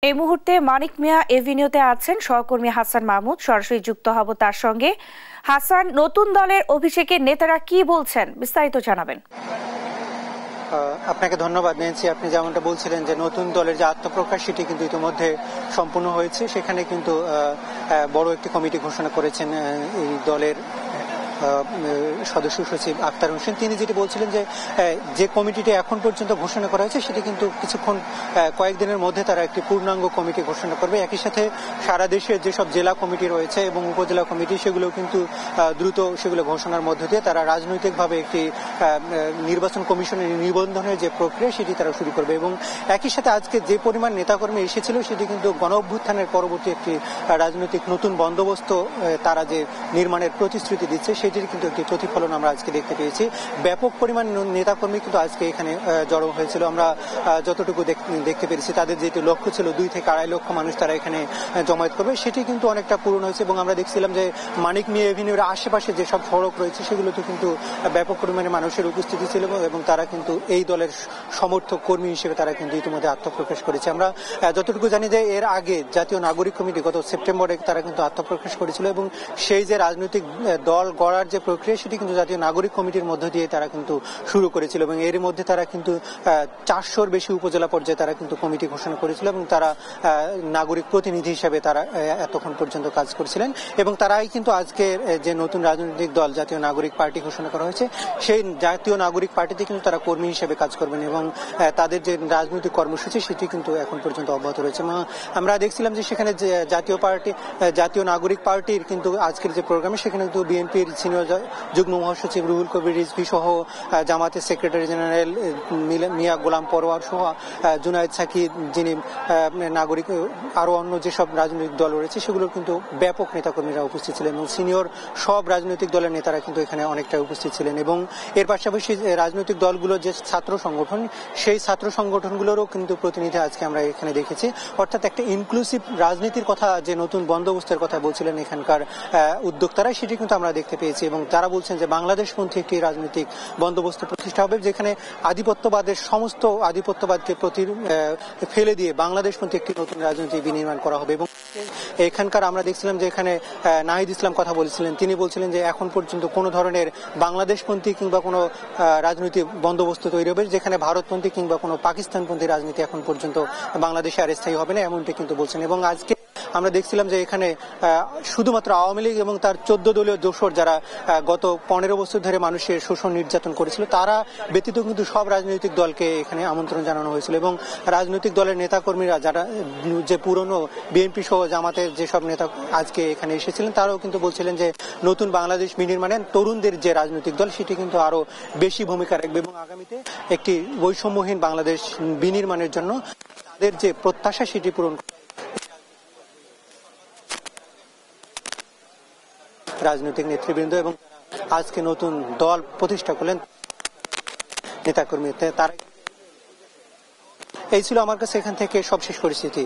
এই মুহূর্তে মানিক মিয়া এভিনিউতে আছেন সহকর্মী হাসান মাহমুদ, সরাসরি যুক্ত হব তার সঙ্গে। হাসান, নতুন দলের অভিষেকে নেতারা কি বলছেন, বিস্তারিত জানাবেন। আপনাকে ধন্যবাদ ন্যান্সি। আপনি যেমনটা বলছিলেন যে নতুন দলের যে আত্মপ্রকাশ সেটি কিন্তু ইতিমধ্যে সম্পূর্ণ হয়েছে। সেখানে কিন্তু বড় একটি কমিটি ঘোষণা করেছেন এই দলের সদস্য সচিব আক্তার হোসেন। তিনি যেটি বলছিলেন যে কমিটিটি এখন পর্যন্ত ঘোষণা করা হয়েছে সেটি কিন্তু কয়েকদিনের মধ্যে তারা একটি পূর্ণাঙ্গ কমিটি ঘোষণা করবে। একই সাথে সারা দেশের যেসব জেলা কমিটি রয়েছে এবং উপজেলা কমিটি সেগুলো কিন্তু দ্রুত সেগুলো ঘোষণার মধ্য দিয়ে তারা রাজনৈতিকভাবে একটি নির্বাচন কমিশনের নিবন্ধনের যে প্রক্রিয়া সেটি তারা শুরু করবে। এবং একই সাথে আজকে যে পরিমাণ নেতাকর্মী এসেছিল সেটি কিন্তু গণ অভ্যুত্থানের পরবর্তী একটি রাজনৈতিক নতুন বন্দোবস্ত তারা যে নির্মাণের প্রতিশ্রুতি দিচ্ছে সেটির কিন্তু একটি প্রতিফলন আমরা আজকে দেখতে পেয়েছি। ব্যাপক পরিমাণ নেতাকর্মী কিন্তু আজকে এখানে জড়ো হয়েছিল। আমরা যতটুকু দেখতে পেরেছি তাদের যেটি লক্ষ্য ছিল 2 থেকে 2.5 লক্ষ মানুষ তারা এখানে জমায়েত করবে, সেটি কিন্তু অনেকটা পূরণ হয়েছে। এবং আমরা দেখছিলাম যে মানিক মিয়া এভিনিউর আশেপাশে যেসব সড়ক রয়েছে সেগুলোতে কিন্তু ব্যাপক পরিমাণে মানুষের উপস্থিতি ছিল এবং তারা কিন্তু এই দলের সমর্থক কর্মী হিসেবে তারা কিন্তু ইতিমধ্যে আত্মপ্রকাশ করেছে। আমরা যতটুকু জানি যে এর আগে জাতীয় নাগরিক কমিটি গত সেপ্টেম্বরে তারা কিন্তু আত্মপ্রকাশ করেছিল এবং সেই যে রাজনৈতিক দল গড়ার যে প্রক্রিয়া সেটি কিন্তু জাতীয় নাগরিক কমিটির মধ্য দিয়ে তারা কিন্তু শুরু করেছিল এবং এর মধ্যে তারা কিন্তু 400-র বেশি উপজেলা পর্যায়ে তারা কিন্তু কমিটি ঘোষণা করেছিল এবং তারা নাগরিক প্রতিনিধি হিসেবে তারা এতক্ষণ পর্যন্ত কাজ করেছিলেন। এবং তারাই কিন্তু আজকে যে নতুন রাজনৈতিক দল জাতীয় নাগরিক পার্টি ঘোষণা করা হয়েছে সেই জাতীয় নাগরিক পার্টিতে কিন্তু তারা কর্মী হিসেবে কাজ করবেন এবং তাদের যে রাজনৈতিক কর্মসূচি সেটি কিন্তু এখন পর্যন্ত অব্যাহত রয়েছে। আমরা দেখছিলাম যে সেখানে জাতীয় নাগরিক পার্টির কিন্তু আজকের যে প্রোগ্রামে সেখানে কিন্তু বিএনপির সিনিয়র যুগ্ম মহাসচিব রুহুল কবির রিজভী সহ জামাতের সেক্রেটারি জেনারেল মিয়া গোলাম পরোয়ার সহ জুনায়েদ সাকি, যিনি নাগরিক, আরো অন্য যেসব রাজনৈতিক দল রয়েছে সেগুলোর কিন্তু ব্যাপক নেতাকর্মীরা উপস্থিত ছিলেন এবং সিনিয়র সব রাজনৈতিক দলের নেতারা কিন্তু এখানে অনেকটা উপস্থিত ছিলেন। এবং এর পাশাপাশি রাজনৈতিক দলগুলোর যে ছাত্র সংগঠন সেই ছাত্র সংগঠনগুলোরও কিন্তু প্রতিনিধি আজকে আমরা এখানে দেখেছি। অর্থাৎ একটা ইনক্লুসিভ রাজনীতির কথা, যে নতুন বন্দোবস্তের কথা বলছিলেন এখানকার উদ্যোক্তারা, সেটি কিন্তু আমরা দেখতে পেয়েছি। এবং তারা বলছেন যে বাংলাদেশপন্থী একটি রাজনৈতিক বন্দোবস্ত প্রতিষ্ঠা হবে যেখানে আধিপত্যবাদের সমস্ত আধিপত্যবাদকে ফেলে দিয়ে বাংলাদেশপন্থী একটি নতুন রাজনীতি বিনির্মাণ করা হবে। এবং এখানকার আমরা দেখছিলাম যে এখানে নাহিদ ইসলাম কথা বলছিলেন। তিনি বলছিলেন যে এখন পর্যন্ত কোনো ধরনের বাংলাদেশপন্থী কিংবা কোনো রাজনৈতিক বন্দোবস্ত তৈরি হবে যেখানে ভারতপন্থী কিংবা কোনো পাকিস্তানপন্থী রাজনীতি এখন পর্যন্ত বাংলাদেশে আর স্থায়ী হবে না, এমনটি কিন্তু বলছেন। এবং আজকে আমরা দেখছিলাম যে এখানে শুধুমাত্র আওয়ামী লীগ এবং তার 14 দলীয় দোসর যারা গত 15 বছর ধরে মানুষের শোষণ নির্যাতন করেছিল তারা ব্যতীত কিন্তু সব রাজনৈতিক দলকে এখানে আমন্ত্রণ জানানো হয়েছিল। এবং রাজনৈতিক দলের নেতাকর্মীরা যারা যে পুরনো বিএনপি সহ জামাতের যেসব নেতা আজকে এখানে এসেছিলেন তারাও কিন্তু বলছিলেন যে নতুন বাংলাদেশ বিনির্মাণে তরুণদের যে রাজনৈতিক দল সেটি কিন্তু আরো বেশি ভূমিকা রাখবে এবং আগামীতে একটি বৈষম্যহীন বাংলাদেশ বিনির্মাণের জন্য তাদের যে প্রত্যাশা সেটি পূরণ রাজনৈতিক নেতৃবৃন্দ এবং আজকে নতুন দল প্রতিষ্ঠা করলেন নেতাকর্মী। তারা এই ছিল আমার কাছে এখান থেকে সবশেষ পরিস্থিতি।